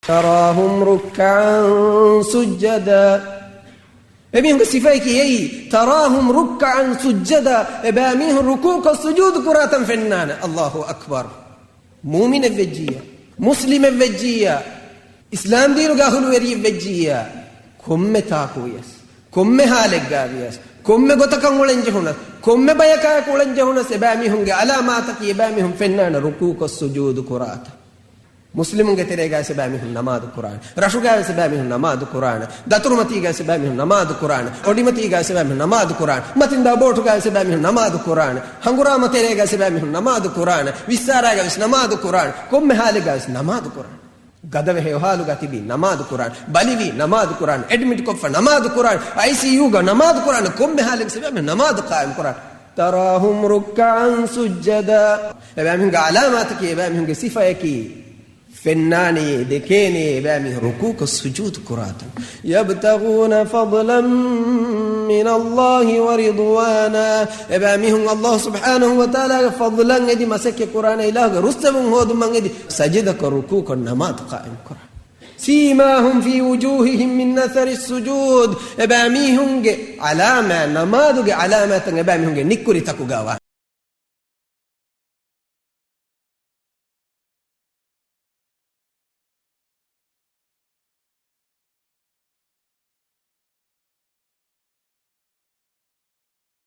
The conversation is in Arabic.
تراهم ركعا سجدا ابيهم صفايك يي تراهم ركعا سجدا اباميهم ركوع السجود كراتا فنان. الله أكبر. مؤمن الفجية مسلم الفجية إسلام دينو قاهلو وري الفجية كم تاكويس كم هالك قابيس كم غتكم ولنجهنا كم بيكاك ولنجهنا سباميهم علاماتك يباميهم فنان ركوع السجود كراتا. مسلم تريغا سباميهم نماذ القرآن رشوغا سباميهم نماذ القرآن داترمتيغا سباميهم نماذ القرآن اوديمتيغا سباميهم نماذ القرآن متندا بوتوغا سباميهم نماذ القرآن هنغرام تريغا سباميهم نماذ القرآن ويساراغا نماذ القرآن كم حالغا نماذ القرآن غدوه حالغا تبي نماذ القرآن بليوي نماذ القرآن ادميت كوف نماذ القرآن ICU غا نماذ القرآن كم حالغا سباميهم نماذ قائم القرآن. تراهم ركعا سجدا ابامهم علاماتك ابامهم صفايك فناني دكيني بامي ركوع السجود كراتا يبتغون فضلا من الله ورضوانا باميهم الله سبحانه وتعالى فضلا ادي مسك قران اله رستم هود من ادي سجد ركوع النماذ قائم قران سيماهم في وجوههم من اثر السجود باميهم علامه نماذج علامه باميهم نكري تكو